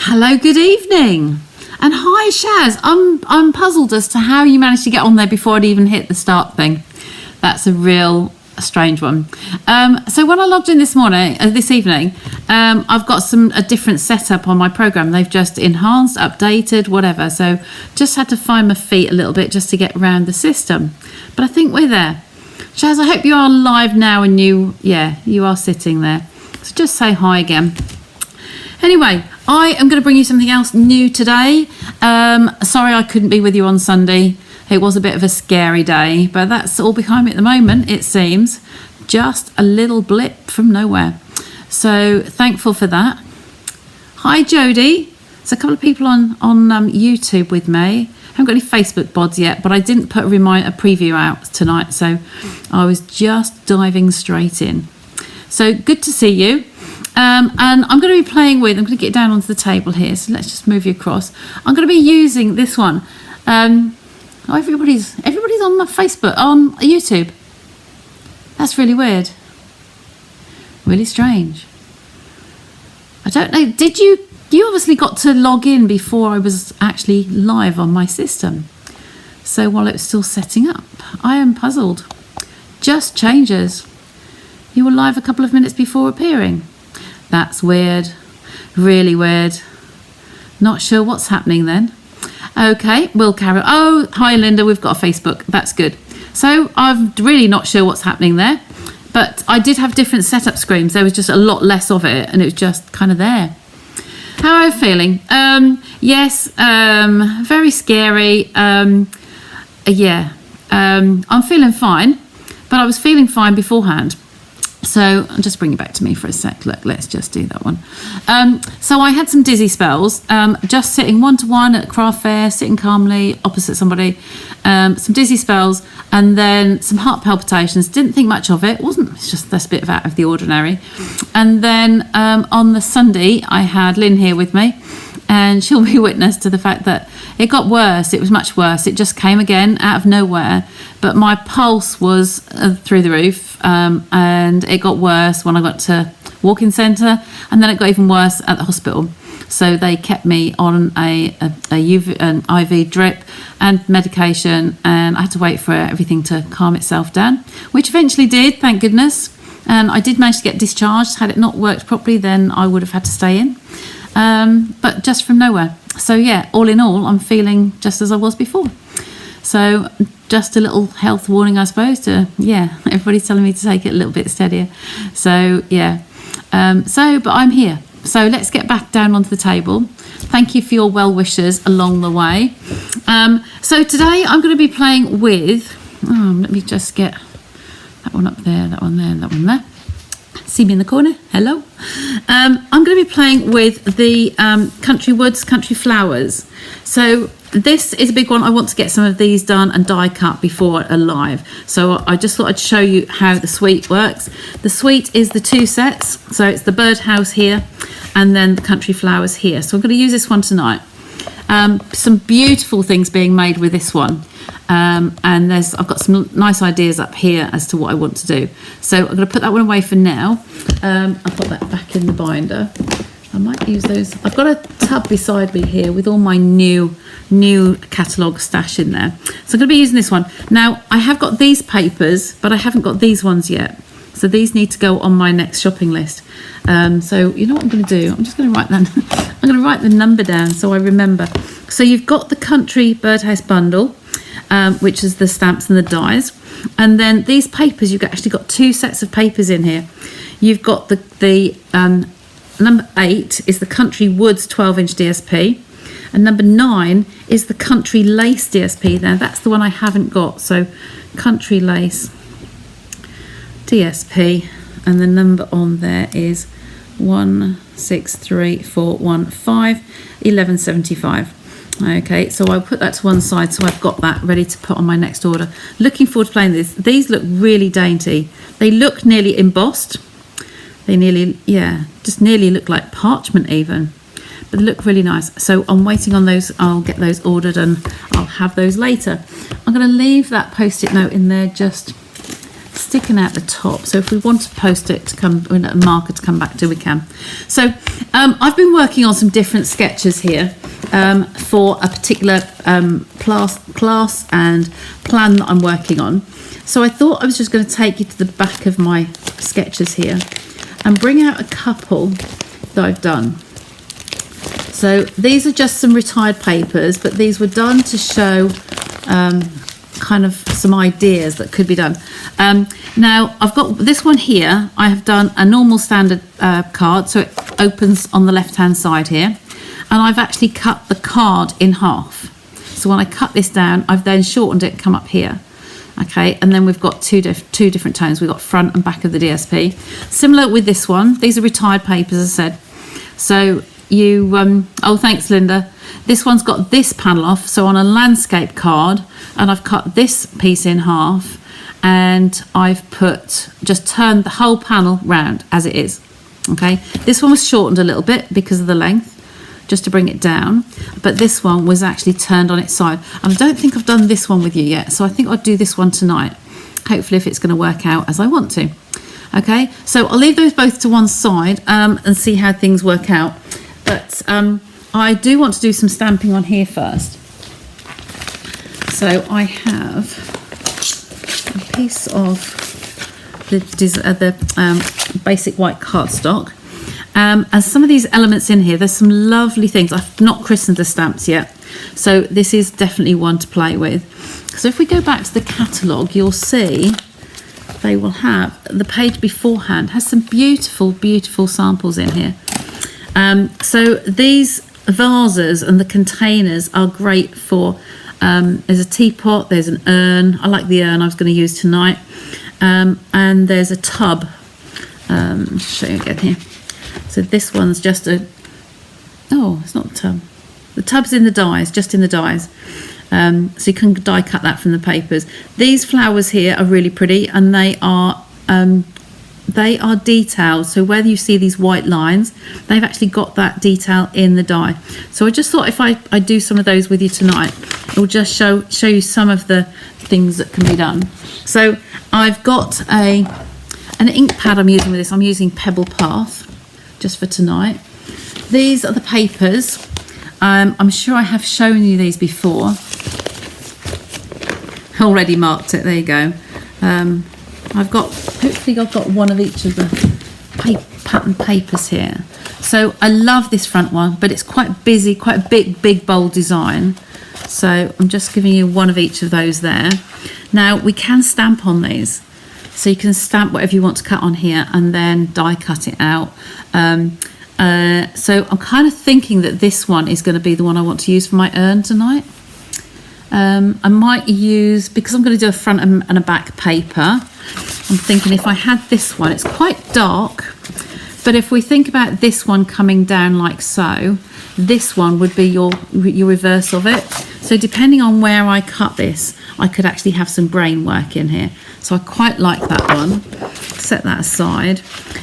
Hello, good evening. And hi, Shaz. I'm puzzled as to how you managed to get on there before I'd even hit the start thing. That's a strange one. So when I logged in this evening, I've got a different setup on my program. They've just enhanced, updated, whatever. So just had to find my feet a little bit just to get around the system. But I think we're there. Shaz, I hope you are live now and you are sitting there. So just say hi again. Anyway, I am going to bring you something else new today. Sorry I couldn't be with you on Sunday. It was a bit of a scary day, but that's all behind me at the moment, it seems. Just a little blip from nowhere. So thankful for that. Hi, Jodie. There's a couple of people on YouTube with me. I haven't got any Facebook bods yet, but I didn't put a preview out tonight, so I was just diving straight in. So good to see you. And I'm going to be I'm going to get down onto the table here, so let's just move you across. I'm going to be using this one. Everybody's on my Facebook, on YouTube. That's really weird. Really strange. I don't know, you obviously got to log in before I was actually live on my system. So while it was still setting up, I am puzzled. Just changes. You were live a couple of minutes before appearing. That's weird, really weird. Not sure what's happening then. Okay, we'll carry on. Oh, hi Linda, we've got a Facebook. That's good. So I'm really not sure what's happening there, but I did have different setup screens. There was just a lot less of it and it was just kind of there. How are you feeling? Yes, very scary. I'm feeling fine, but I was feeling fine beforehand. So I'll just bring it back to me for a sec. Look, let's just do that one. So I had some dizzy spells, just sitting one-to-one at a craft fair, sitting calmly opposite somebody, some dizzy spells, and then some heart palpitations. Didn't think much of it. It's just that's a bit out of the ordinary. And then on the Sunday, I had Lynn here with me, and she'll be witness to the fact that it got worse. It was much worse. It just came again out of nowhere. But my pulse was through the roof, and it got worse when I got to walk-in centre, and then it got even worse at the hospital. So they kept me on an IV drip and medication, and I had to wait for everything to calm itself down, which eventually did, thank goodness. And I did manage to get discharged. Had it not worked properly, then I would have had to stay in. But just from nowhere. So yeah, all in all, I'm feeling just as I was before. So just a little health warning, I suppose, everybody's telling me to take it a little bit steadier. So yeah, but I'm here. So let's get back down onto the table. Thank you for your well wishes along the way. So today I'm going to be playing with, let me just get that one up there, that one there, and that one there. See me in the corner? Hello. I'm going to be playing with the Country Woods, Country Flowers. So this is a big one. I want to get some of these done and die cut before a live. So I just thought I'd show you how the suite works. The suite is the two sets. So it's the birdhouse here and then the Country Flowers here. So I'm going to use this one tonight. Some beautiful things being made with this one. And I've got some nice ideas up here as to what I want to do. So I'm going to put that one away for now. I'll put that back in the binder. I might use those. I've got a tub beside me here with all my new catalogue stash in there. So I'm going to be using this one. Now, I have got these papers, but I haven't got these ones yet. So these need to go on my next shopping list. So you know what I'm going to do? I'm just going to write that. I'm going to write the number down so I remember. So you've got the Country Birdhouse bundle, which is the stamps and the dies. And then these papers, you've actually got two sets of papers in here. You've got the number 8 is the Country Woods 12-inch DSP. And number 9 is the Country Lace DSP. Now that's the one I haven't got. So Country Lace DSP. And the number on there is 163415 1175. Okay, so I'll put that to one side so I've got that ready to put on my next order. Looking forward to playing this. These look really dainty. They look nearly embossed. They just nearly look like parchment even. But they look really nice. So I'm waiting on those. I'll get those ordered and I'll have those later. I'm going to leave that post-it note in there just sticking out the top. So if we want a post-it to come, a marker to come back to, we can. So I've been working on some different sketches here for a particular class and plan that I'm working on. So I thought I was just going to take you to the back of my sketches here and bring out a couple that I've done. So these are just some retired papers, but these were done to show kind of some ideas that could be done. Now I've got this one here. I have done a normal standard card, so it opens on the left hand side here, and I've actually cut the card in half. So when I cut this down, I've then shortened it, come up here. Okay, and then we've got two different tones. We've got front and back of the DSP. Similar with this one. These are retired papers, as I said. So you, oh, thanks, Linda. This one's got this panel off, so on a landscape card, and I've cut this piece in half, and I've just turned the whole panel round as it is. Okay, this one was shortened a little bit because of the length, just to bring it down, but this one was actually turned on its side. And I don't think I've done this one with you yet, so I think I'll do this one tonight, hopefully, if it's going to work out as I want to. Okay, so I'll leave those both to one side and see how things work out. But I do want to do some stamping on here first. So I have a piece of the basic white cardstock. And some of these elements in here, there's some lovely things. I've not christened the stamps yet, so this is definitely one to play with. So if we go back to the catalogue, you'll see they will have the page beforehand has some beautiful, beautiful samples in here. So these vases and the containers are great for, there's a teapot, there's an urn. I like the urn I was going to use tonight. And there's a tub. I'll show you again here. So this one's just oh, it's not the tub. The tub's in the dies, just in the dies. So you can die cut that from the papers. These flowers here are really pretty, and they are detailed. So whether you see these white lines, they've actually got that detail in the die. So I just thought if I do some of those with you tonight, it will just show you some of the things that can be done. So I've got an ink pad I'm using with this. I'm using Pebble Path just for tonight. These are the papers. I'm sure I have shown you these before. Already marked it, there you go. Hopefully I've got one of each of the pattern papers here. So I love this front one, but it's quite busy, quite a big bold design. So I'm just giving you one of each of those there. Now we can stamp on these. So you can stamp whatever you want to cut on here and then die cut it out. So I'm kind of thinking that this one is going to be the one I want to use for my urn tonight. I might use, because I'm going to do a front and a back paper, I'm thinking if I had this one, it's quite dark, but if we think about this one coming down like so, this one would be your reverse of it. So depending on where I cut this, I could actually have some brain work in here. So I quite like that one. Set that aside.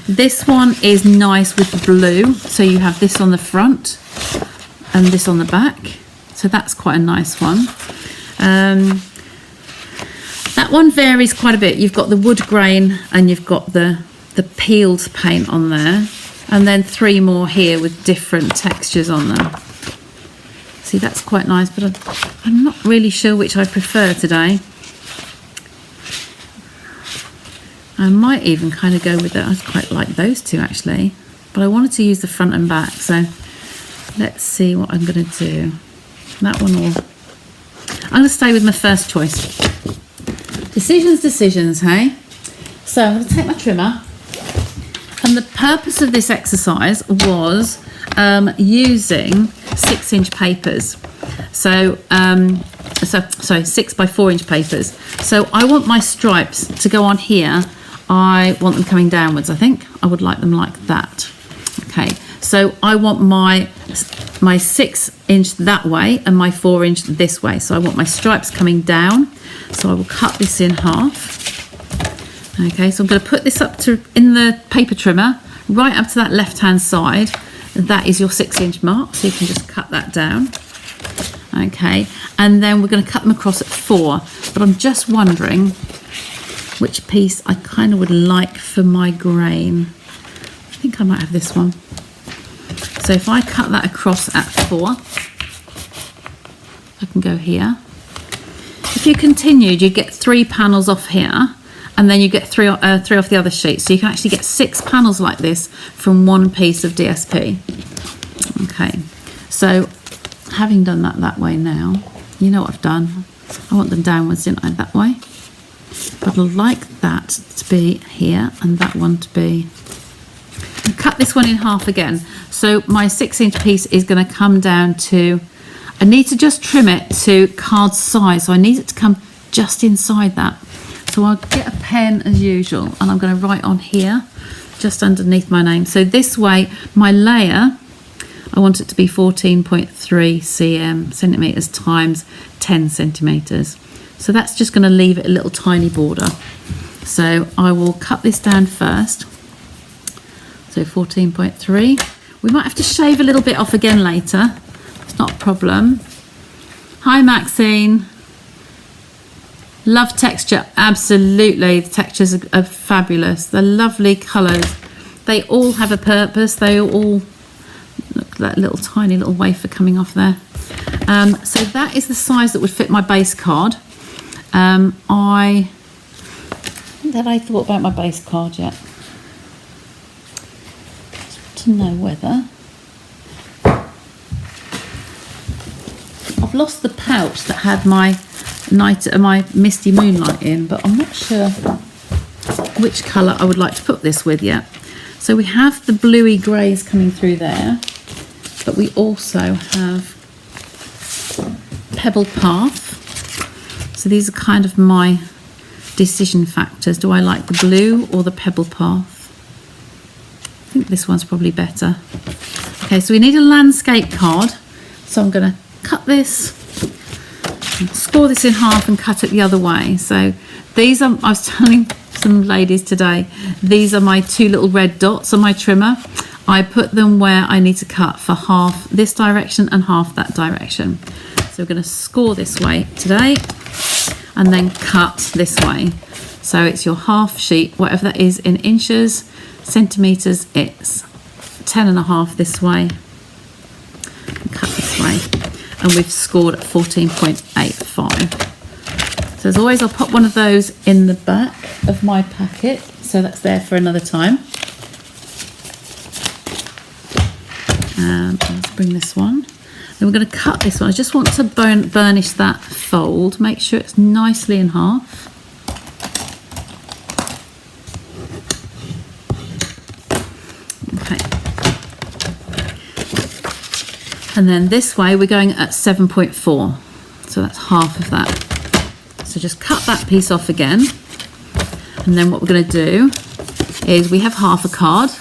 This one is nice with the blue. So you have this on the front and this on the back. So that's quite a nice one. That one varies quite a bit. You've got the wood grain and you've got the peeled paint on there. And then 3 more here with different textures on them. See, that's quite nice, but I'm not really sure which I prefer today. I might even kind of go with that. I quite like those two actually, but I wanted to use the front and back. So let's see what I'm going to do. That one, or I'm going to stay with my first choice. Decisions, hey? So I'm going to take my trimmer. And the purpose of this exercise was using 6-inch papers. So, sorry, 6 by 4-inch papers. So I want my stripes to go on here. I want them coming downwards, I think. I would like them like that. Okay, so I want my 6-inch that way and my 4-inch this way. So I want my stripes coming down. So I will cut this in half. Okay, so I'm going to put this up to in the paper trimmer, right up to that left-hand side. That is your 6-inch mark, so you can just cut that down. Okay, and then we're going to cut them across at 4. But I'm just wondering which piece I kind of would like for my grain. I think I might have this one. So if I cut that across at 4, I can go here. If you continued, you get 3 panels off here, and then you get 3 off the other sheet. So you can actually get 6 panels like this from one piece of DSP. Okay, so having done that way now, you know what I've done. I want them downwards, didn't I, that way? But I'd like that to be here and that one to be... I'll cut this one in half again. So my 6-inch piece is going to come down to... I need to just trim it to card size. So I need it to come just inside that. So I'll get a pen as usual and I'm going to write on here, just underneath my name. So this way, my layer, I want it to be 14.3 centimetres times 10 centimetres. So that's just going to leave it a little tiny border. So I will cut this down first. So 14.3. We might have to shave a little bit off again later. It's not a problem. Hi Maxine. Love texture, absolutely. The textures are fabulous. They're lovely colours. They all have a purpose. They all, look at that little tiny little wafer coming off there. So that is the size that would fit my base card. I haven't I thought about my base card yet. To know whether I've lost the pouch that had my my Misty Moonlight in, but I'm not sure which colour I would like to put this with yet. So we have the bluey greys coming through there, but we also have Pebble Path. So these are kind of my decision factors. Do I like the blue or the Pebble Path? I think this one's probably better. Okay, so we need a landscape card. So I'm going to cut this, score this in half and cut it the other way. So these are, I was telling some ladies today, these are my 2 little red dots on my trimmer. I put them where I need to cut for half this direction and half that direction. So we're going to score this way today and then cut this way. So it's your half sheet, whatever that is in inches, centimetres, it's 10.5 this way, and cut this way. And we've scored at 14.85. So as always, I'll pop one of those in the back of my packet, so that's there for another time. Let's bring this one. Then we're going to cut this one. I just want to burnish that fold, make sure it's nicely in half. And then this way we're going at 7.4, so that's half of that. So just cut that piece off again, and then what we're going to do is we have half a card.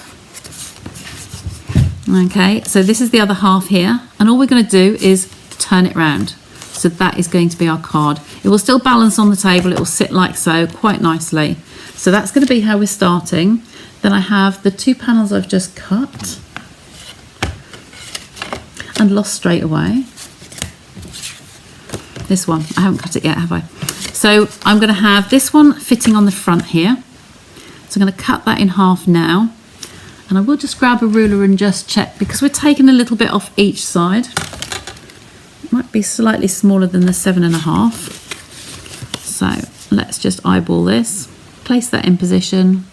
Okay, so this is the other half here, and all we're going to do is turn it round. So that is going to be our card. It will still balance on the table, it will sit like so quite nicely. So that's going to be how we're starting. Then I have the 2 panels I've just cut and lost straight away. This one, I haven't cut it yet, have I? So I'm going to have this one fitting on the front here. So I'm going to cut that in half now. And I will just grab a ruler and just check, because we're taking a little bit off each side. It might be slightly smaller than the 7.5. So let's just eyeball this, place that in position.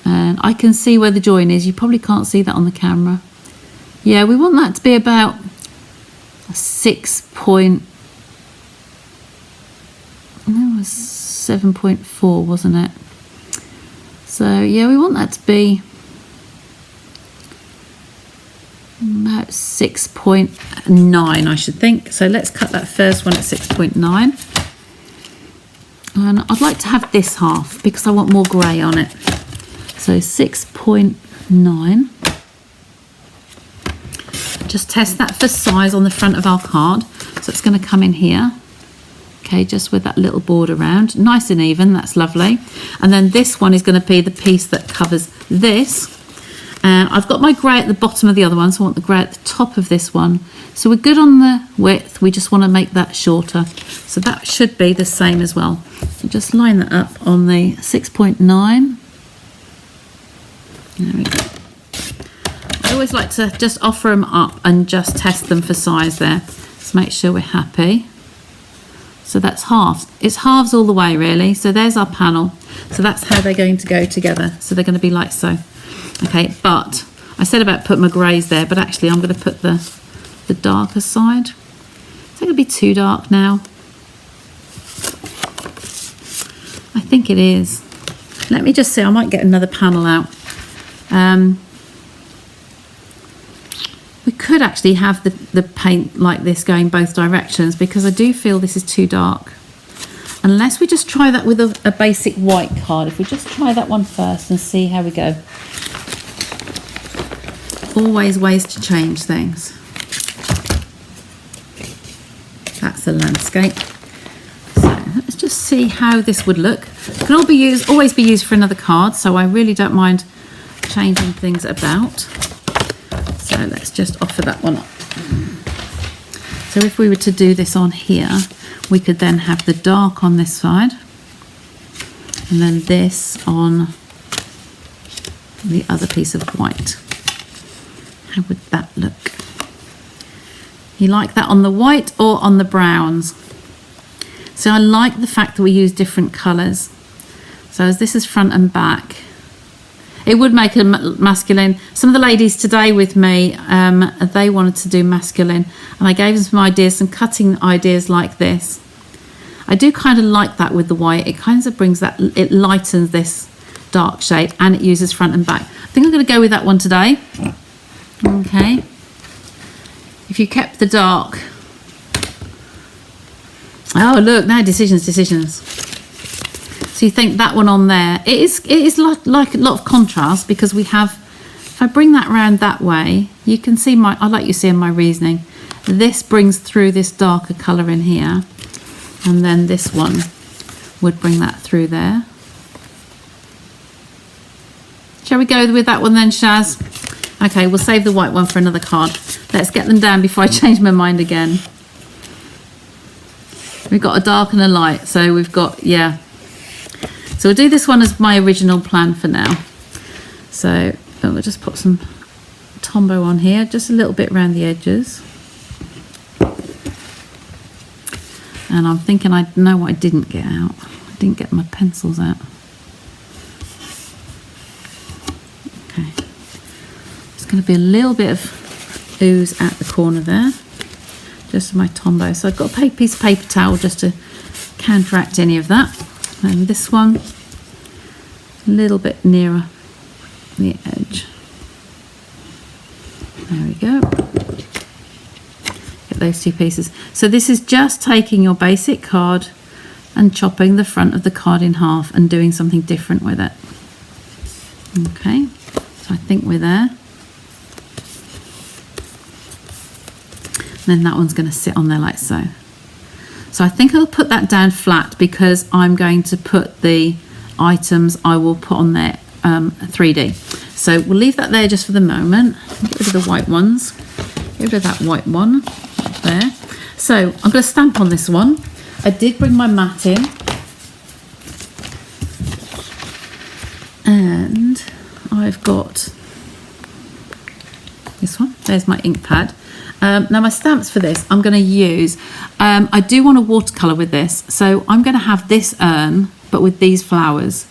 And I can see where the join is. You probably can't see that on the camera. Yeah, we want that to be about 7.4, wasn't it? So yeah, we want that to be about 6.9, I should think. So let's cut that first one at 6.9. And I'd like to have this half because I want more grey on it. So 6.9. Just test that for size on the front of our card. So it's going to come in here. Okay, just with that little border around. Nice and even, that's lovely. And then this one is going to be the piece that covers this. I've got my grey at the bottom of the other one, so I want the grey at the top of this one. So we're good on the width, we just want to make that shorter. So that should be the same as well. So just line that up on the 6.9. There we go. I always like to just offer them up and just test them for size there. Let's make sure we're happy. So that's halves. It's halves all the way really. So there's our panel. So that's how they're going to go together. So they're going to be like so. Okay, but I said about put my greys there, but actually I'm going to put the darker side. Is that going to be too dark now? I think it is. Let me just see, I might get another panel out. We could actually have the paint like this going both directions, because I do feel this is too dark. Unless we just try that with a basic white card. If we just try that one first and see how we go. Always ways to change things. That's the landscape. So let's just see how this would look. It can always be used for another card, so I really don't mind changing things about. So let's just offer that one up. So if we were to do this on here, we could then have the dark on this side and then this on the other piece of white. How would that look? You like that on the white or on the browns? So I like the fact that we use different colours. So as this is front and back, it would make a masculine. Some of the ladies today with me, they wanted to do masculine, and I gave them some ideas, some cutting ideas like this. I do kind of like that with the white. It kind of brings that, it lightens this dark shade, and it uses front and back. I think I'm going to go with that one today. Okay. If you kept the dark. Oh, look, now decisions. So you think that one on there, it is like a lot of contrast, because we have, if I bring that round that way, you can see I like you seeing my reasoning. This brings through this darker colour in here, and then this one would bring that through there. Shall we go with that one then, Shaz? Okay, we'll save the white one for another card. Let's get them down before I change my mind again. We've got a dark and a light, so we've got, yeah. So we'll do this one as my original plan for now. So we'll just put some Tombow on here, just a little bit around the edges. And I'm thinking I know what I didn't get out. I didn't get my pencils out. Okay. There's going to be a little bit of ooze at the corner there. Just my Tombow. So I've got a piece of paper towel just to counteract any of that. And this one, a little bit nearer the edge. There we go. Get those two pieces. So this is just taking your basic card and chopping the front of the card in half and doing something different with it. Okay, so I think we're there. And then that one's going to sit on there like so. So I think I'll put that down flat, because I'm going to put the items I will put on there 3D. So we'll leave that there just for the moment. Get rid of the white ones. Get rid of that white one there. So I'm going to stamp on this one. I did bring my mat in. And I've got this one. There's my ink pad. Now my stamps for this, I'm going to use, I do want a watercolour with this, so I'm going to have this urn, but with these flowers.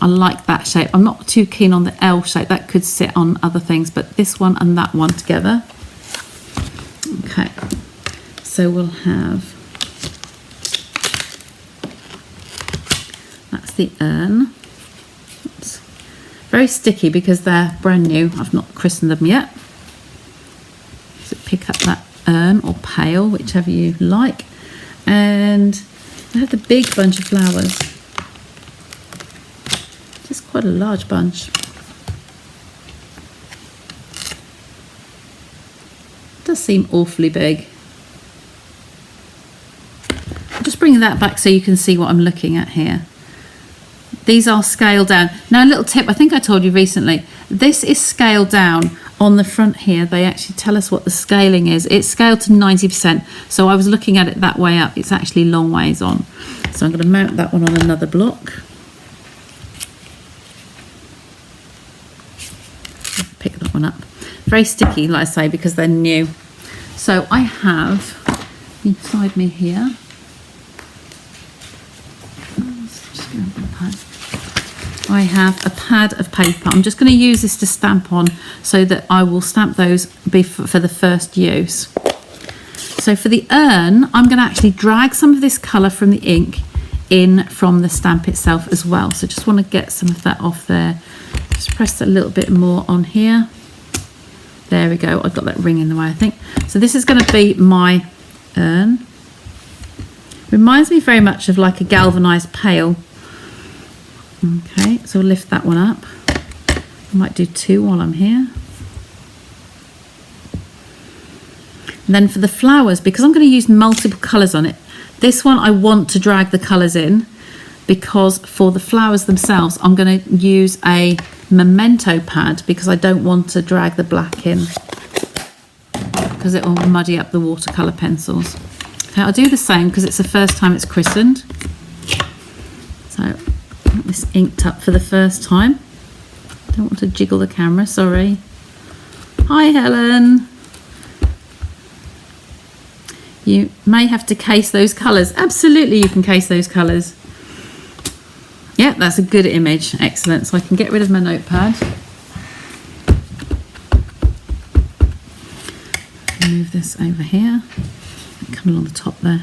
I like that shape. I'm not too keen on the L shape, that could sit on other things, but this one and that one together. Okay, so we'll have, that's the urn. Oops. Very sticky because they're brand new, I've not christened them yet. Pick up that urn or pail, whichever you like, and I have the big bunch of flowers, just quite a large bunch. It does seem awfully big. I'm just bringing that back so you can see what I'm looking at here. These are scaled down. Now, a little tip, I think I told you recently, this is scaled down on the front here. They actually tell us what the scaling is. It's scaled to 90%. So I was looking at it that way up. It's actually long ways on. So I'm going to mount that one on another block. Pick that one up. Very sticky, like I say, because they're new. So I have inside me here, I have a pad of paper. I'm just going to use this to stamp on so that I will stamp those for the first use. So for the urn, I'm going to actually drag some of this colour from the ink in from the stamp itself as well. So just want to get some of that off there. Just press a little bit more on here. There we go. I've got that ring in the way, I think. So this is going to be my urn. Reminds me very much of like a galvanised pail. Okay, so we'll lift that one up. I might do two while I'm here. And then for the flowers, because I'm going to use multiple colours on it, this one I want to drag the colours in, because for the flowers themselves, I'm going to use a memento pad because I don't want to drag the black in because it will muddy up the watercolour pencils. Okay, I'll do the same because it's the first time it's christened. So get this inked up for the first time. Don't want to jiggle the camera, sorry. Hi Helen. You may have to case those colours. Absolutely you can case those colours. Yeah, that's a good image. Excellent. So I can get rid of my notepad. Move this over here. Come along the top there.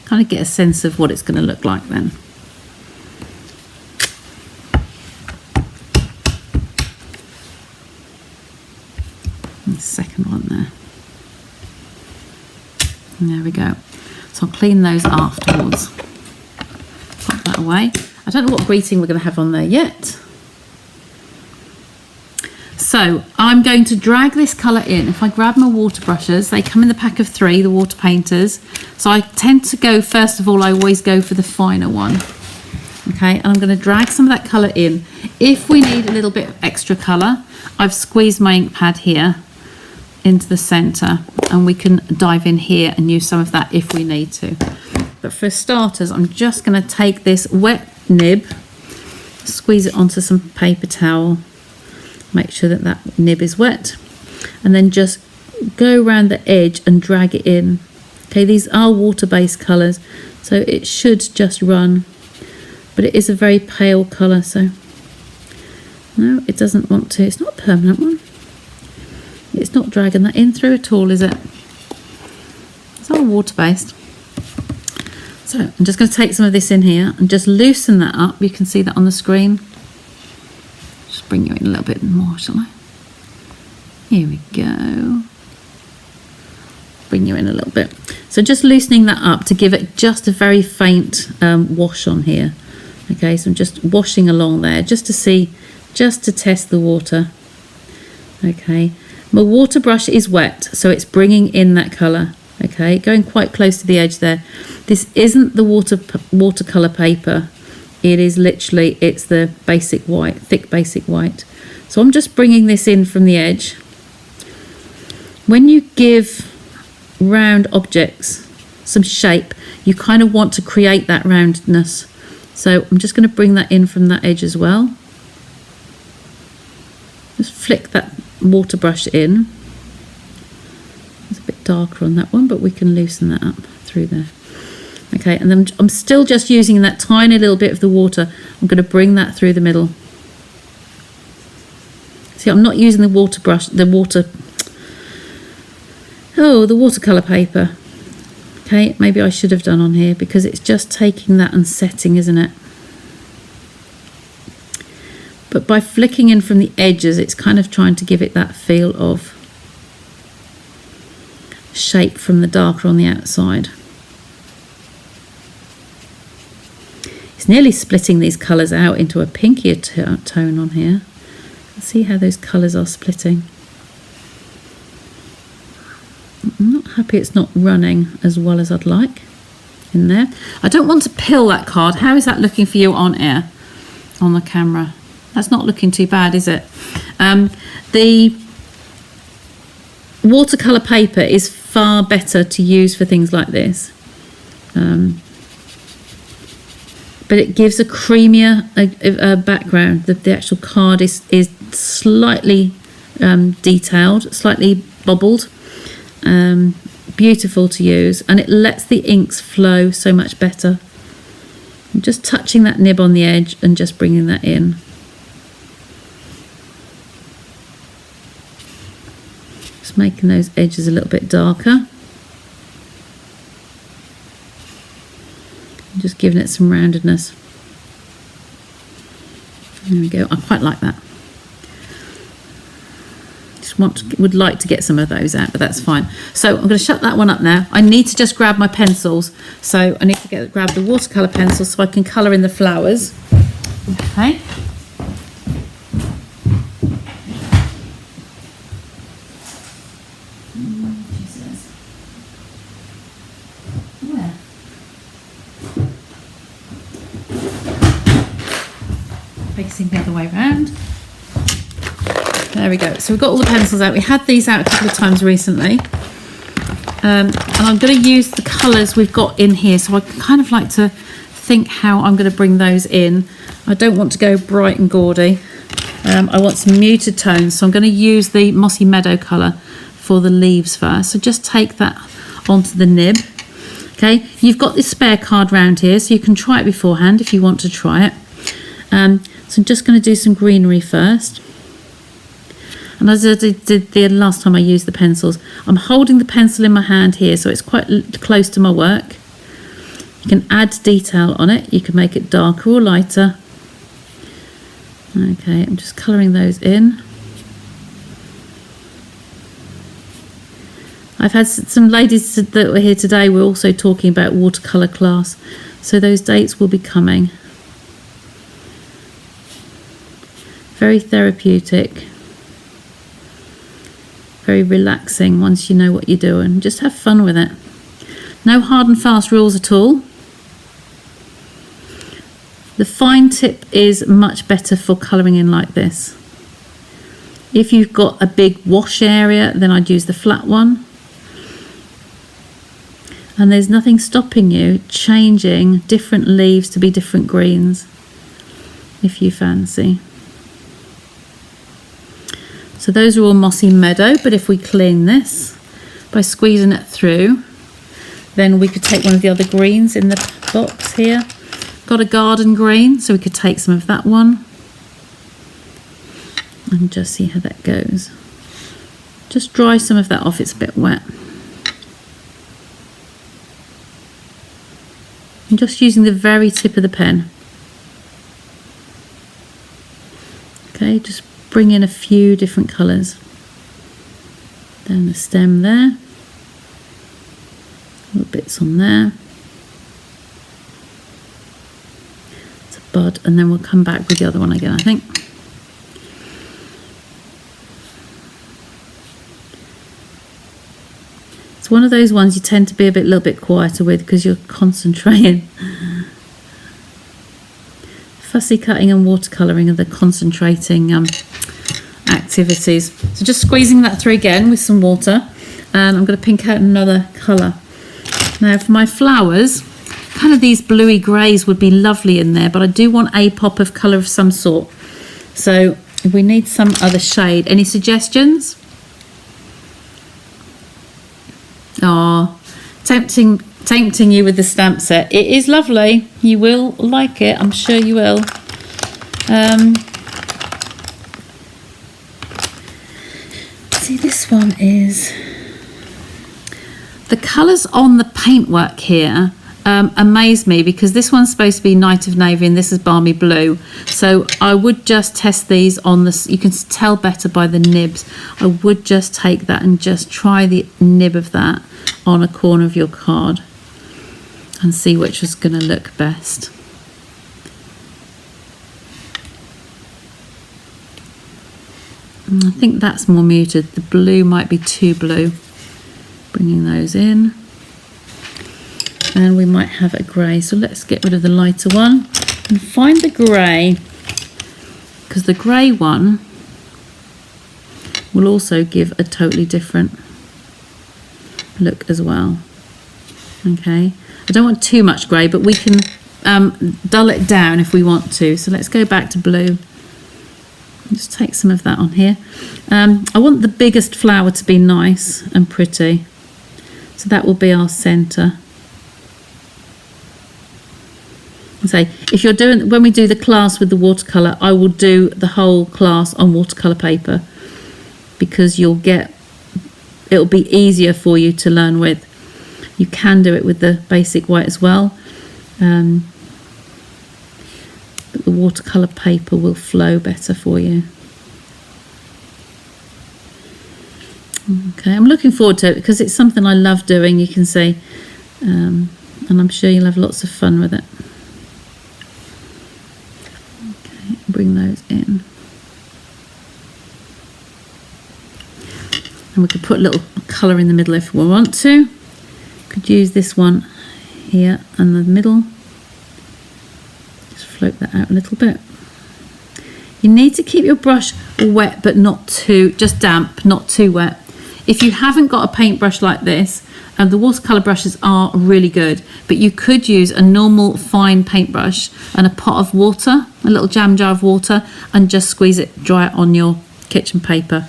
Kind of get a sense of what it's going to look like then. And the second one there. And there we go. So I'll clean those afterwards. Pop that away. I don't know what greeting we're going to have on there yet. So I'm going to drag this colour in. If I grab my water brushes, they come in the pack of 3, the water painters. So I tend to go, first of all, I always go for the finer one. Okay, and I'm going to drag some of that colour in. If we need a little bit of extra colour, I've squeezed my ink pad here into the centre, and we can dive in here and use some of that if we need to. But for starters, I'm just going to take this wet nib, squeeze it onto some paper towel, make sure that that nib is wet, and then just go around the edge and drag it in. Okay, these are water-based colours, so it should just run, but it is a very pale colour, so no, it doesn't want to. It's not a permanent one. It's not dragging that in through at all, is it? It's all water-based. So I'm just going to take some of this in here and just loosen that up. You can see that on the screen. Just bring you in a little bit more, shall I? Here we go. Bring you in a little bit. So just loosening that up to give it just a very faint wash on here. Okay, so I'm just washing along there just to see, just to test the water. Okay, my water brush is wet, so it's bringing in that colour. Okay, going quite close to the edge there. This isn't the watercolour paper. It is literally, it's the basic white, thick basic white. So I'm just bringing this in from the edge. When you give round objects some shape, you kind of want to create that roundness. So I'm just going to bring that in from that edge as well. Just flick that water brush in. It's a bit darker on that one, but we can loosen that up through there. Okay, and then I'm still just using that tiny little bit of the water. I'm going to bring that through the middle. See, I'm not using the water brush, the watercolour paper. Okay, maybe I should have done on here because it's just taking that and setting, isn't it? But by flicking in from the edges, it's kind of trying to give it that feel of shape from the darker on the outside. It's nearly splitting these colours out into a pinkier tone on here. See how those colours are splitting. I'm not happy it's not running as well as I'd like in there. I don't want to pill that card. How is that looking for you on air? on the camera. That's not looking too bad, is it? The watercolour paper is far better to use for things like this. But it gives a creamier background. The actual card is slightly detailed, slightly bobbled. Beautiful to use, and it lets the inks flow so much better. I'm just touching that nib on the edge and just bringing that in. Just making those edges a little bit darker. Just giving it some roundedness. There we go. I quite like that. Would like to get some of those out, but that's fine. So I'm going to shut that one up now. I need to just grab my pencils. So I need to grab the watercolour pencils so I can colour in the flowers. Okay. Where? Facing the other way around. There we go. So we've got all the pencils out. We had these out a couple of times recently. And I'm going to use the colours we've got in here. So I kind of like to think how I'm going to bring those in. I don't want to go bright and gaudy. I want some muted tones. So I'm going to use the Mossy Meadow colour for the leaves first. So just take that onto the nib. Okay, you've got this spare card round here, so you can try it beforehand if you want to try it. So I'm just going to do some greenery first. And as I did the last time I used the pencils, I'm holding the pencil in my hand here, so it's quite close to my work. You can add detail on it. You can make it darker or lighter. Okay, I'm just colouring those in. I've had some ladies that were here today were also talking about watercolour class, so those dates will be coming. Very therapeutic. Very relaxing once you know what you're doing. Just have fun with it. No hard and fast rules at all. The fine tip is much better for colouring in like this. If you've got a big wash area, then I'd use the flat one. And there's nothing stopping you changing different leaves to be different greens if you fancy. So those are all Mossy Meadow, but if we clean this by squeezing it through, then we could take one of the other greens in the box here. Got a garden green, so we could take some of that one and just see how that goes. Just dry some of that off, it's a bit wet. I'm just using the very tip of the pen. Okay, just bring in a few different colours. Down the stem there. Little bits on there. It's a bud, and then we'll come back with the other one again, I think. It's one of those ones you tend to be a little bit quieter with because you're concentrating. Fussy cutting and watercolouring are the concentrating activities. So just squeezing that through again with some water, and I'm going to pink out another colour. Now for my flowers, kind of these bluey greys would be lovely in there, but I do want a pop of colour of some sort. So if we need some other shade, any suggestions? Oh, tempting you with the stamp set. It is lovely. You will like it. I'm sure you will. See, this one is... The colours on the paintwork here amaze me, because this one's supposed to be Night of Navy and this is Balmy Blue. So I would just test these on this. You can tell better by the nibs. I would just take that and just try the nib of that on a corner of your card and see which is going to look best. I think that's more muted. The blue might be too blue. Bringing those in. And we might have a grey. So let's get rid of the lighter one and find the grey. because the grey one will also give a totally different look as well. Okay, I don't want too much grey, but we can dull it down if we want to. So let's go back to blue. Just take some of that on here. I want the biggest flower to be nice and pretty. So that will be our centre. So if you're doing, when we do the class with the watercolour, I will do the whole class on watercolour paper, because it'll be easier for you to learn with. You can do it with the basic white as well. But the watercolour paper will flow better for you. Okay, I'm looking forward to it because it's something I love doing, you can see, and I'm sure you'll have lots of fun with it. Okay, bring those in. And we could put a little colour in the middle if we want to. Could use this one here in the middle. Just float that out a little bit. You need to keep your brush wet but not too, just damp, not too wet. If you haven't got a paintbrush like this, the watercolour brushes are really good, but you could use a normal fine paintbrush and a pot of water, a little jam jar of water, and just squeeze it, dry it on your kitchen paper.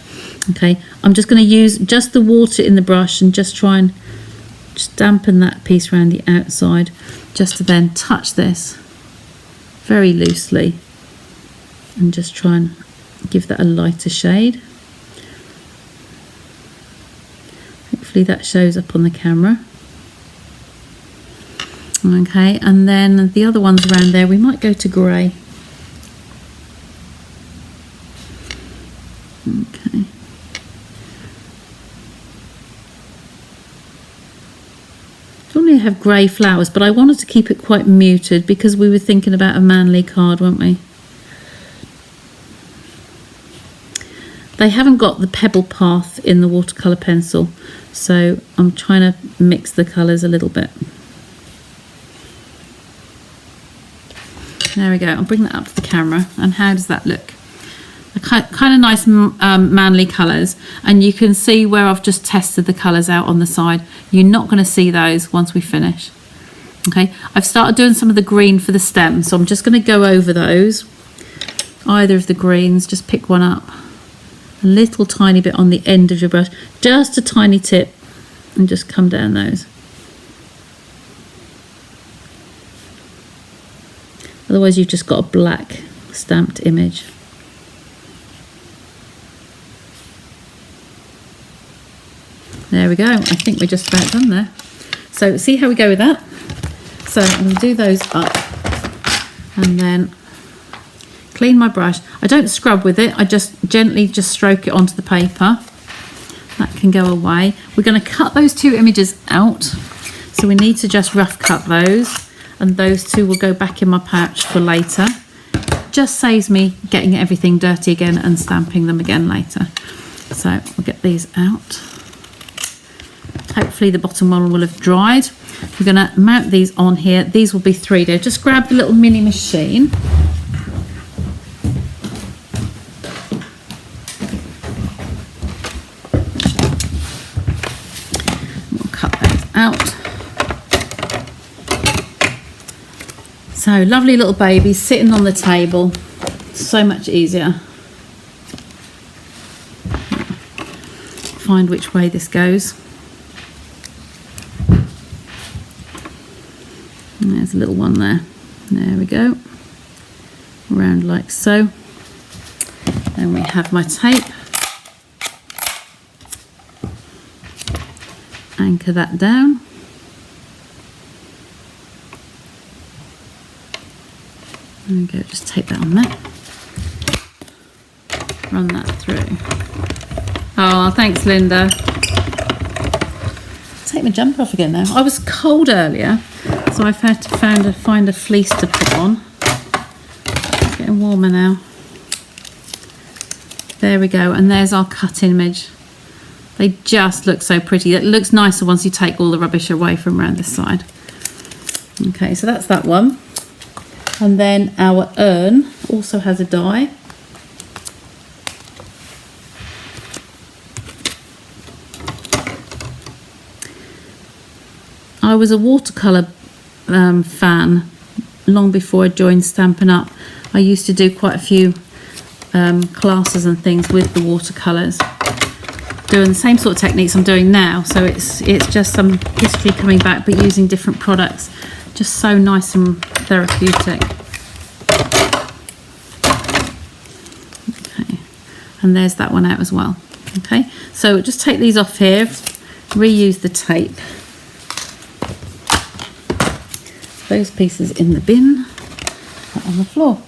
Okay, I'm just going to use just the water in the brush and just try and just dampen that piece around the outside, just to then touch this very loosely and just try and give that a lighter shade. Hopefully that shows up on the camera. Okay, and then the other ones around there, we might go to grey. Okay. Normally I have grey flowers, but I wanted to keep it quite muted because we were thinking about a manly card, weren't we? They haven't got the pebble path in the watercolour pencil, so I'm trying to mix the colours a little bit. There we go. I'll bring that up to the camera. And how does that look? Kind of nice manly colours, and you can see where I've just tested the colours out on the side. You're not going to see those once we finish. Okay, I've started doing some of the green for the stem, so I'm just going to go over those. Either of the greens, just pick one up. A little tiny bit on the end of your brush, just a tiny tip, and just come down those. Otherwise you've just got a black stamped image. There we go. I think we're just about done there. So see how we go with that? So I'm going to do those up and then clean my brush. I don't scrub with it. I just gently just stroke it onto the paper. That can go away. We're going to cut those two images out. So we need to just rough cut those. And those two will go back in my pouch for later. Just saves me getting everything dirty again and stamping them again later. So we'll get these out. Hopefully the bottom one will have dried. We're going to mount these on here. These will be 3D. Just grab the little mini machine. We'll cut those out. So lovely little babies sitting on the table. So much easier. Find which way this goes. And there's a little one there. There we go. Around like so. Then we have my tape. Anchor that down. There we go, just tape that on there. Run that through. Oh, thanks, Linda. Take my jumper off again now. I was cold earlier, so I've had to find a fleece to put on. It's getting warmer now. There we go, and there's our cut image. They just look so pretty. It looks nicer once you take all the rubbish away from around this side. Okay, so that's that one. And then our urn also has a die. was a watercolour fan long before I joined Stampin' Up. I used to do quite a few classes and things with the watercolours, doing the same sort of techniques I'm doing now. So it's just some history coming back, but using different products. Just so nice and therapeutic. Okay, and there's that one out as well. Okay, so just take these off here, reuse the tape. Those pieces in the bin, put on the floor.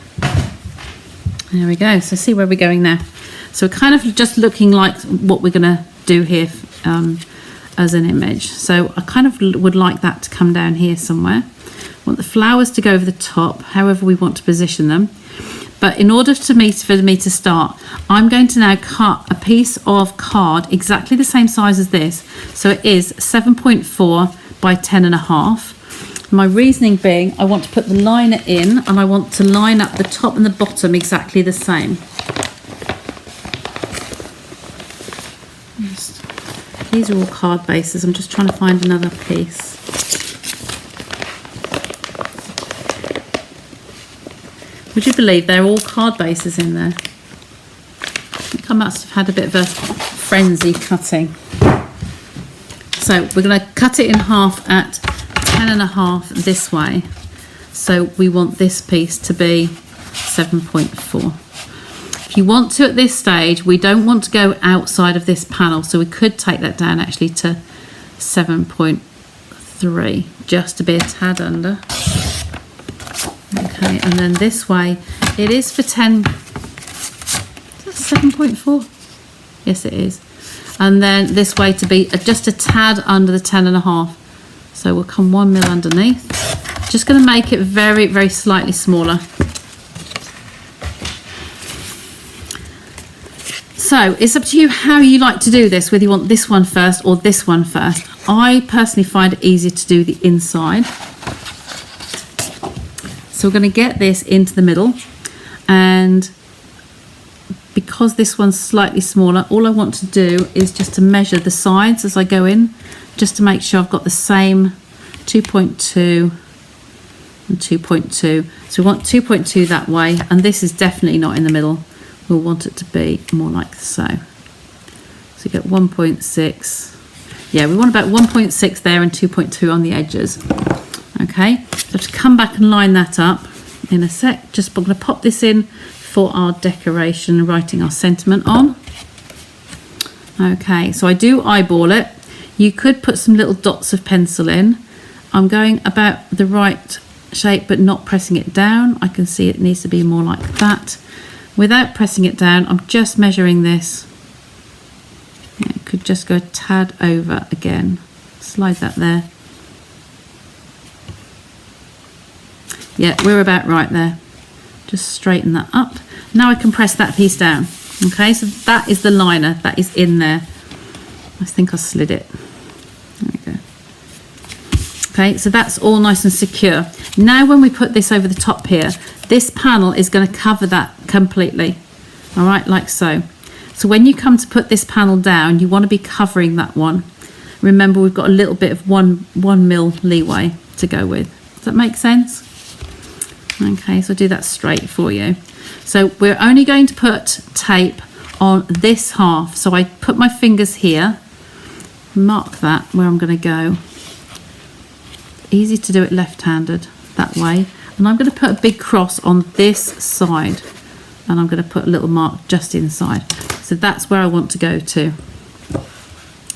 There we go. So see where we're going now. So we're kind of just looking like what we're going to do here as an image. So I kind of would like that to come down here somewhere. I want the flowers to go over the top, however we want to position them. But in order for me to start, I'm going to now cut a piece of card exactly the same size as this. So it is 7.4 by 10.5. My reasoning being, I want to put the liner in and I want to line up the top and the bottom exactly the same. These are all card bases. I'm just trying to find another piece. Would you believe they're all card bases in there? I think I must have had a bit of a frenzy cutting. So we're going to cut it in half at 10.5 this way. So we want this piece to be 7.4. If you want to at this stage, we don't want to go outside of this panel, so we could take that down actually to 7.3 just to be a tad under. Okay, and then this way it is for 10. Is that 7.4? Yes, it is. And then this way to be just a tad under the 10.5. So we'll come 1 mil underneath. Just going to make it very, very slightly smaller. So it's up to you how you like to do this, whether you want this one first or this one first. I personally find it easier to do the inside. So we're going to get this into the middle, and because this one's slightly smaller, all I want to do is just to measure the sides as I go in, just to make sure I've got the same 2.2 and 2.2. So we want 2.2 that way, and this is definitely not in the middle. We'll want it to be more like so. So you get 1.6. Yeah, we want about 1.6 there and 2.2 on the edges. Okay, so to come back and line that up in a sec. Just I'm going to pop this in for our decoration, writing our sentiment on. Okay, so I do eyeball it. You could put some little dots of pencil in. I'm going about the right shape but not pressing it down. I can see it needs to be more like that. Without pressing it down, I'm just measuring this. Yeah, it could just go a tad over again. Slide that there. Yeah, we're about right there. Just straighten that up. Now I can press that piece down. Okay, so that is the liner that is in there. I think I slid it. There we go. Okay, so that's all nice and secure. Now when we put this over the top here, this panel is going to cover that completely. All right, like so. So when you come to put this panel down, you want to be covering that one. Remember, we've got a little bit of one mil leeway to go with. Does that make sense? Okay, so I'll do that straight for you. So we're only going to put tape on this half. So I put my fingers here, mark that where I'm going to go. Easy to do it left-handed that way. And I'm going to put a big cross on this side, and I'm going to put a little mark just inside. So that's where I want to go to.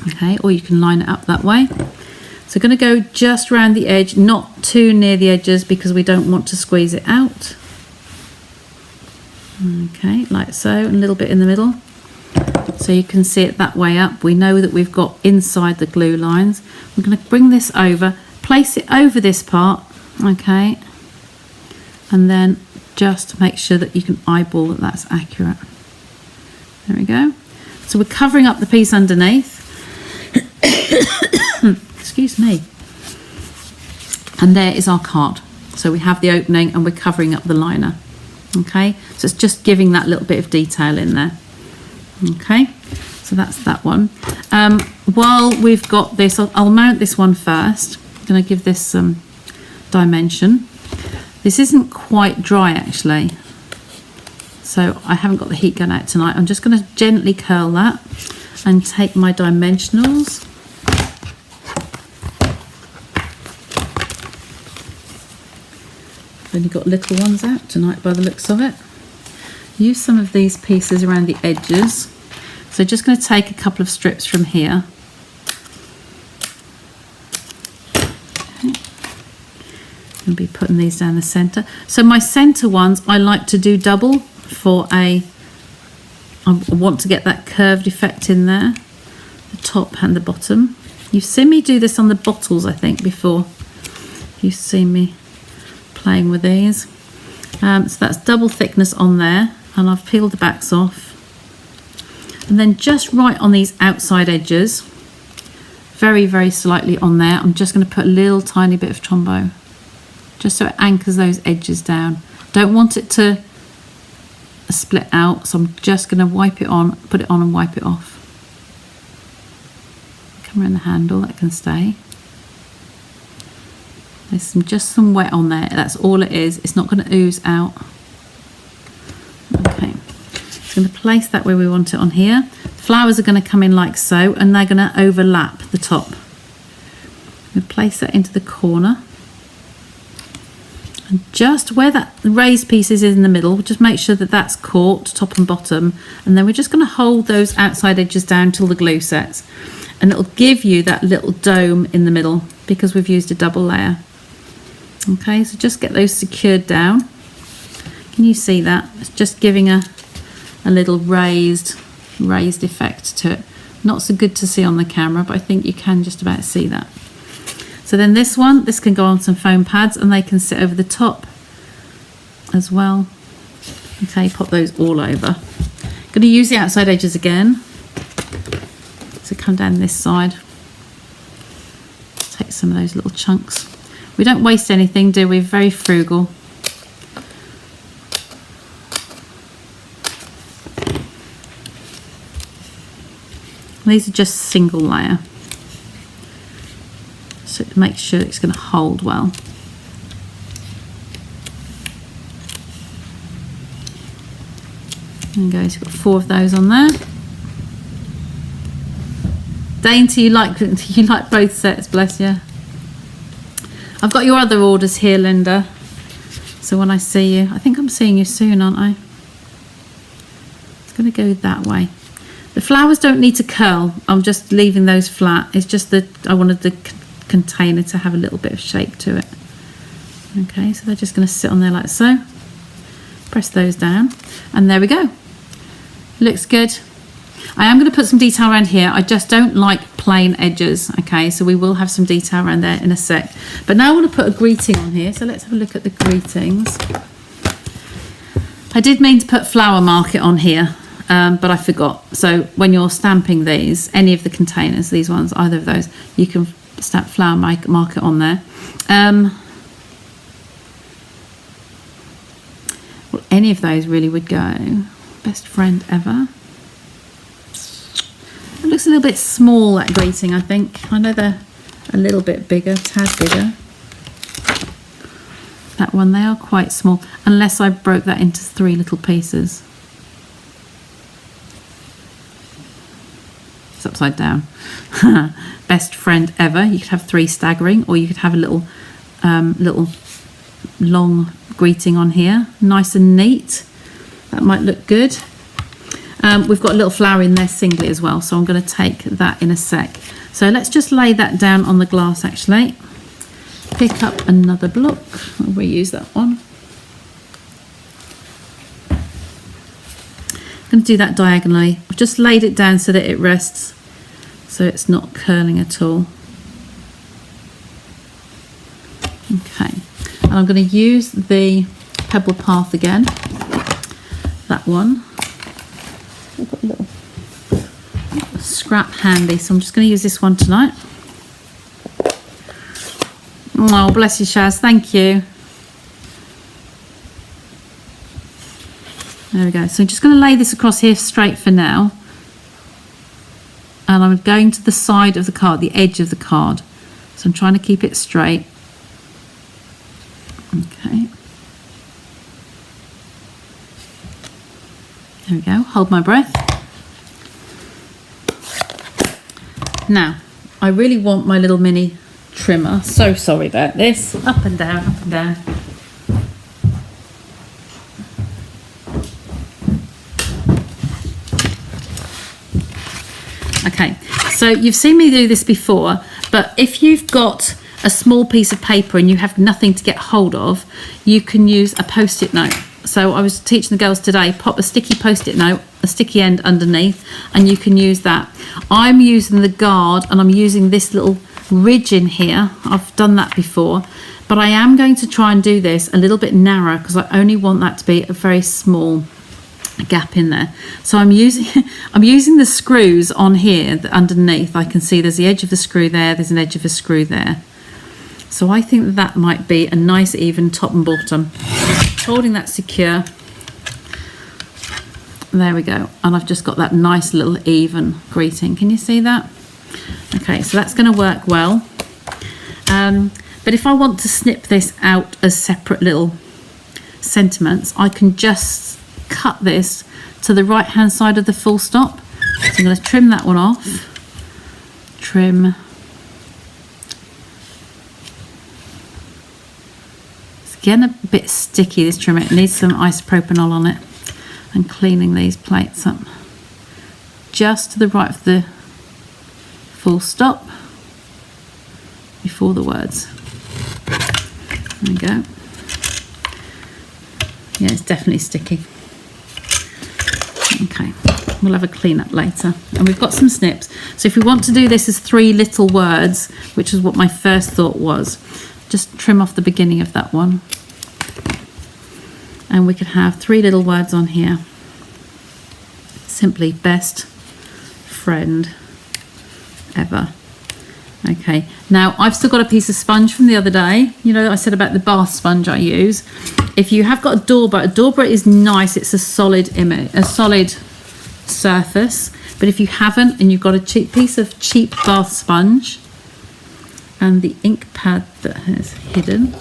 Okay, or you can line it up that way. So going to go just around the edge, not too near the edges because we don't want to squeeze it out. Okay, like so, and a little bit in the middle. So you can see it that way up. We know that we've got inside the glue lines. We're going to bring this over, place it over this part, okay, and then just make sure that you can eyeball that that's accurate. There we go. So we're covering up the piece underneath. Excuse me. And there is our card. So we have the opening and we're covering up the liner. Okay, so it's just giving that little bit of detail in there. Okay, so that's that one. While we've got this, I'll mount this one first. I'm going to give this some dimension. This isn't quite dry actually, so I haven't got the heat gun out tonight. I'm just going to gently curl that and take my dimensionals. I've only got little ones out tonight by the looks of it. Use some of these pieces around the edges. So just going to take a couple of strips from here. I'll be putting these down the center. So my center ones I like to do double for I want to get that curved effect in there, the top and the bottom. You've seen me do this on the bottles, I think, before. You've seen me playing with these. So that's double thickness on there, and I've peeled the backs off. And then just right on these outside edges, very, very slightly on there, I'm just going to put a little tiny bit of Tombow, just so it anchors those edges down. Don't want it to split out, so I'm just going to wipe it on, put it on and wipe it off. Come around the handle, that can stay. There's just some wet on there, that's all it is. It's not going to ooze out. Okay, so I'm going to place that where we want it on here. Flowers are going to come in like so, and they're going to overlap the top. I'm going to place that into the corner. And just where that raised piece is in the middle, just make sure that that's caught top and bottom, and then we're just going to hold those outside edges down till the glue sets, and it'll give you that little dome in the middle because we've used a double layer. Okay, so just get those secured down. Can you see that? It's just giving a little raised effect to it. Not so good to see on the camera, but I think you can just about see that. So then this can go on some foam pads, and they can sit over the top as well. Okay, pop those all over. Going to use the outside edges again. So come down this side. Take some of those little chunks. We don't waste anything, do we? Very frugal. These are just single layer. So to make sure it's going to hold well. There you go, so you've got 4 of those on there. Dainty, you like both sets, bless you. I've got your other orders here, Linda. So when I see you, I think I'm seeing you soon, aren't I? It's going to go that way. The flowers don't need to curl. I'm just leaving those flat. It's just that I wanted the container to have a little bit of shape to it. Okay, so they're just going to sit on there like so. Press those down, and there we go. Looks good. I am going to put some detail around here. I just don't like plain edges. Okay, so we will have some detail around there in a sec. But now I want to put a greeting on here. So let's have a look at the greetings. I did mean to put flower market on here, but I forgot. So when you're stamping these, any of the containers, these ones, either of those, you can stamp flower market on there. Well, any of those really would go. Best friend ever. It looks a little bit small, that greeting, I think. I know they're a little bit bigger, tad bigger. That one, they are quite small, unless I broke that into 3 little pieces. It's upside down. Best friend ever. You could have 3 staggering, or you could have a little long greeting on here. Nice and neat. That might look good. We've got a little flower in there singly as well, so I'm going to take that in a sec. So let's just lay that down on the glass actually. Pick up another block. I'll reuse that one. I'm going to do that diagonally. I've just laid it down so that it rests, so it's not curling at all. Okay, and I'm going to use the Pebble Path again. That one. I've got a little scrap handy, so I'm just going to use this one tonight. Oh, bless you, Shaz. Thank you. There we go. So I'm just going to lay this across here straight for now. And I'm going to the side of the card, the edge of the card. So I'm trying to keep it straight. Okay. There we go, hold my breath. Now, I really want my little mini trimmer. So sorry about this. Up and down, up and down. Okay, so you've seen me do this before, but if you've got a small piece of paper and you have nothing to get hold of, you can use a post-it note. So I was teaching the girls today, pop a sticky post-it note, a sticky end underneath, and you can use that. I'm using the guard and I'm using this little ridge in here. I've done that before, but I am going to try and do this a little bit narrower because I only want that to be a very small gap in there. So I'm using the screws on here underneath. I can see there's the edge of the screw there, there's an edge of a screw there. So I think that might be a nice even top and bottom. Holding that secure. There we go. And I've just got that nice little even greeting. Can you see that? Okay, so that's going to work well. But if I want to snip this out as separate little sentiments, I can just cut this to the right hand side of the full stop. So I'm going to trim that one off. Trim. Getting a bit sticky, this trim. It needs some isopropanol on it. And cleaning these plates up just to the right of the full stop before the words. There we go. Yeah, it's definitely sticky. Okay, we'll have a clean up later. And we've got some snips. So if we want to do this as 3 little words, which is what my first thought was, just trim off the beginning of that one. And we could have 3 little words on here. Simply best friend ever. Okay, now I've still got a piece of sponge from the other day. You know, I said about the bath sponge I use. If you have got a Dauber is nice. It's a solid image, a solid surface. But if you haven't and you've got a cheap bath sponge and the ink pad that is hidden.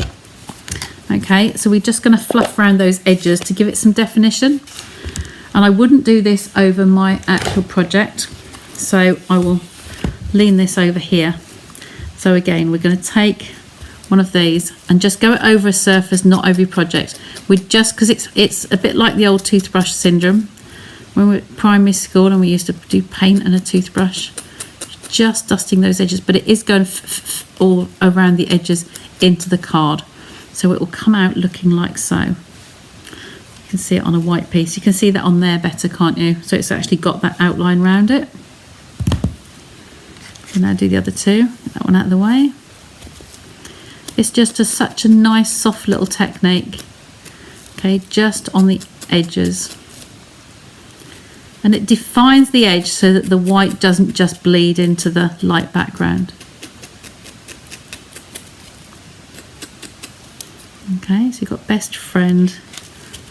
Okay, so we're just going to fluff around those edges to give it some definition. And I wouldn't do this over my actual project. So I will lean this over here. So again, we're going to take one of these and just go over a surface, not over your project. We just, because it's a bit like the old toothbrush syndrome. When we were at primary school and we used to do paint and a toothbrush. Just dusting those edges, but it is going all around the edges into the card. So it will come out looking like so. You can see it on a white piece. You can see that on there better, can't you? So it's actually got that outline around it. So now do the other 2. Get that one out of the way. It's just such a nice soft little technique. Okay, just on the edges. And it defines the edge so that the white doesn't just bleed into the light background. Okay, so you've got best friend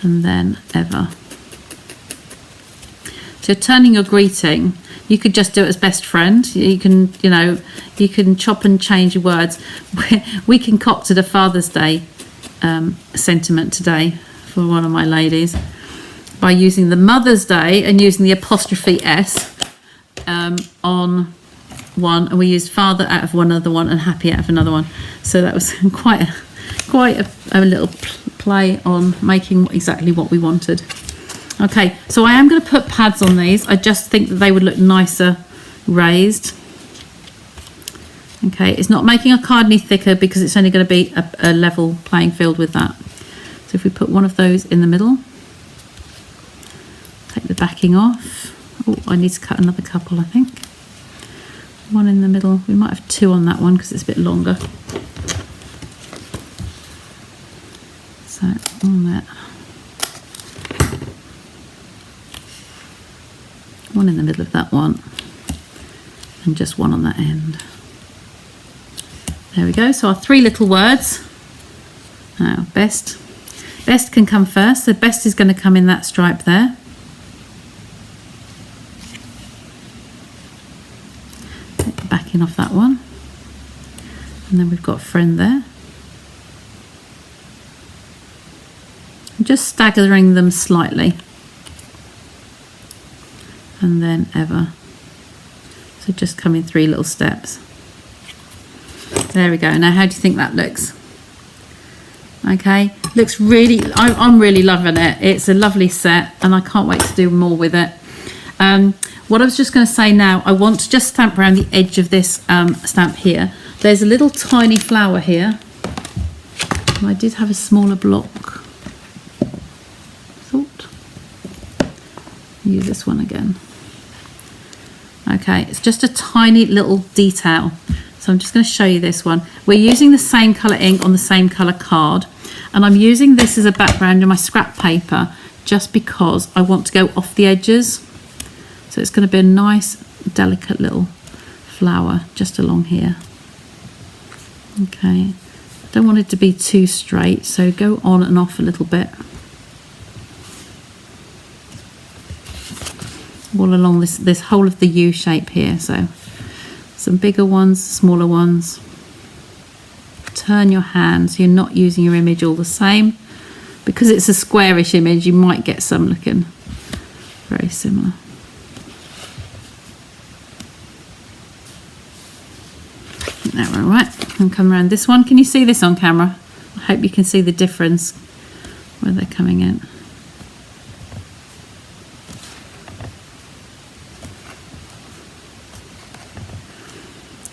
and then ever. So you're turning your greeting. You could just do it as best friend. You can, you can chop and change your words. We concocted a Father's Day sentiment today for one of my ladies by using the Mother's Day and using the apostrophe S on one, and we used father out of one other one and happy out of another one. So that was quite a little play on making exactly what we wanted. Okay, so I am going to put pads on these. I just think that they would look nicer raised. Okay, it's not making our card any thicker because it's only going to be a level playing field with that. So if we put one of those in the middle, take the backing off. Oh, I need to cut another couple, I think. One in the middle. We might have 2 on that one because it's a bit longer. So on that. One in the middle of that one. And just one on that end. There we go. So our 3 little words. Now, best. Best can come first. The best is going to come in that stripe there. Take the backing off that one. And then we've got friend there. I'm just staggering them slightly. And then ever. So just come in 3 little steps. There we go. Now how do you think that looks? Okay, looks really, I'm really loving it. It's a lovely set and I can't wait to do more with it. What I was just going to say now, I want to just stamp around the edge of this stamp here. There's a little tiny flower here. And I did have a smaller block. Thought. Use this one again. Okay, it's just a tiny little detail. So I'm just going to show you this one. We're using the same colour ink on the same colour card. And I'm using this as a background in my scrap paper just because I want to go off the edges. So it's going to be a nice, delicate little flower just along here. Okay, don't want it to be too straight, so go on and off a little bit. All along this whole of the U shape here. So some bigger ones, smaller ones. Turn your hand so you're not using your image all the same. Because it's a squarish image, you might get some looking very similar. That one, right, and come around this one. Can you see this on camera? I hope you can see the difference where they're coming in.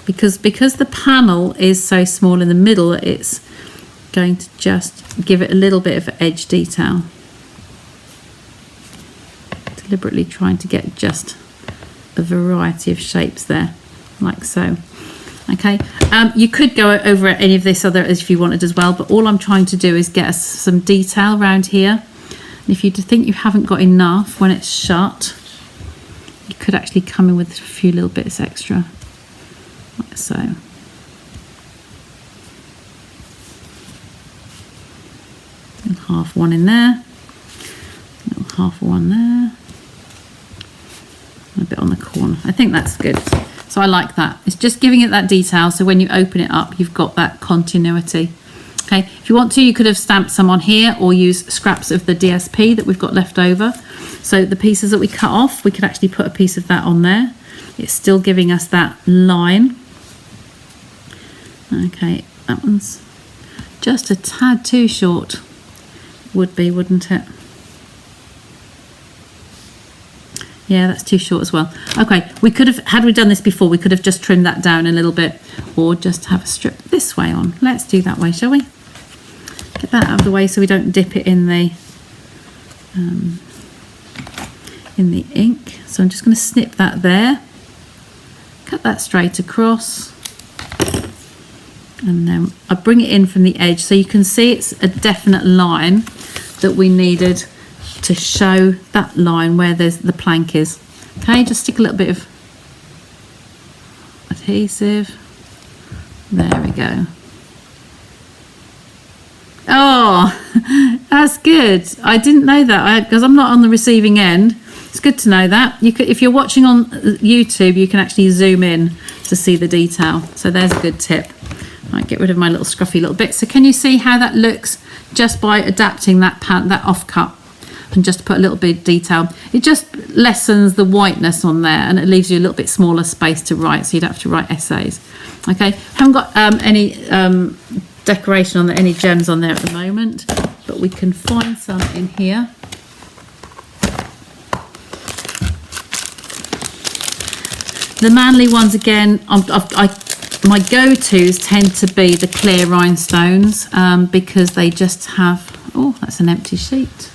Because the panel is so small in the middle, it's going to just give it a little bit of edge detail. Deliberately trying to get just a variety of shapes there, like so. Okay, you could go over any of this other if you wanted as well, but all I'm trying to do is get us some detail around here. And if you think you haven't got enough when it's shut, you could actually come in with a few little bits extra, like so. And half one in there, half one there, and a bit on the corner. I think that's good. So I like that. It's just giving it that detail, so when you open it up, you've got that continuity. Okay, if you want to, you could have stamped some on here or use scraps of the DSP that we've got left over. So the pieces that we cut off, we could actually put a piece of that on there. It's still giving us that line. Okay, that one's just a tad too short. Would be, wouldn't it? Yeah, that's too short as well. Okay, we could have, had we done this before, we could have just trimmed that down a little bit, or just have a strip this way on. Let's do that way, shall we? Get that out of the way so we don't dip it in the ink. So I'm just going to snip that there, cut that straight across, and then I bring it in from the edge so you can see it's a definite line that we needed to show that line where there's the plank is. Okay, just stick a little bit of adhesive. There we go. Oh, that's good. I didn't know that because I'm not on the receiving end. It's good to know that. You could, if you're watching on YouTube, you can actually zoom in to see the detail. So there's a good tip. Right, get rid of my little scruffy little bit. So can you see how that looks just by adapting that offcut? And just put a little bit of detail. It just lessens the whiteness on there and it leaves you a little bit smaller space to write, so you don't have to write essays. Okay, haven't got any decoration on there, any gems on there at the moment, but we can find some in here. The Manly ones again, my go-tos tend to be the clear rhinestones because they just have, oh, that's an empty sheet.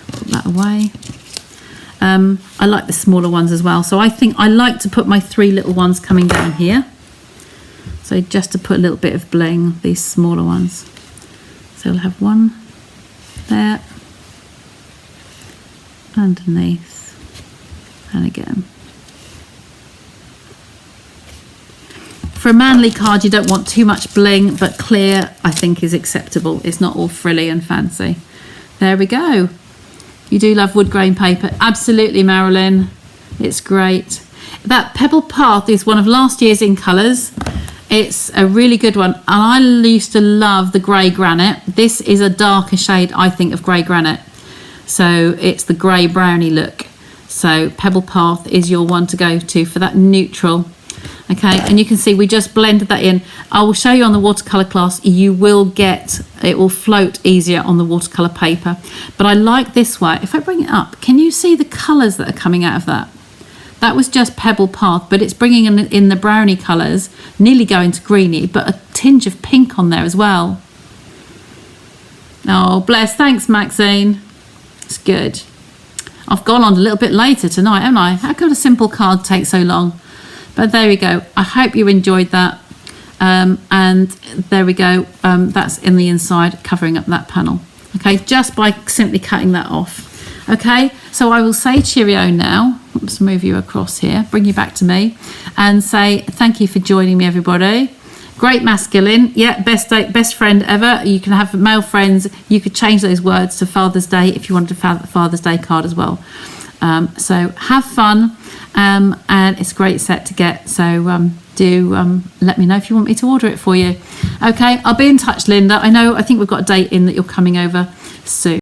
Put that away. I like the smaller ones as well, so I think I like to put my 3 little ones coming down here, so just to put a little bit of bling, these smaller ones. So I'll have one there, underneath, and again. For a Manly card you don't want too much bling, but clear I think is acceptable. It's not all frilly and fancy. There we go. You do love wood grain paper. Absolutely, Marilyn. It's great. That Pebble Path is one of last year's In Colours. It's a really good one. And I used to love the grey granite. This is a darker shade, I think, of grey granite. So it's the grey brownie look. So Pebble Path is your one to go to for that neutral. Okay, and you can see we just blended that in. I will show you on the watercolour class. You will get, it will float easier on the watercolour paper. But I like this way. If I bring it up, can you see the colours that are coming out of that? That was just Pebble Path, but it's bringing in the brownie colours, nearly going to greeny, but a tinge of pink on there as well. Oh, bless. Thanks, Maxine. It's good. I've gone on a little bit later tonight, haven't I? How could a simple card take so long? But there we go. I hope you enjoyed that. And there we go. That's in the inside, covering up that panel. Okay, just by simply cutting that off. Okay, so I will say cheerio now. Let's move you across here, bring you back to me, and say thank you for joining me, everybody. Great masculine, yeah, best friend ever. You can have male friends. You could change those words to Father's Day if you wanted a Father's Day card as well. So have fun, and it's a great set to get. So do let me know if you want me to order it for you. Okay, I'll be in touch, Linda. I think we've got a date in that you're coming over soon.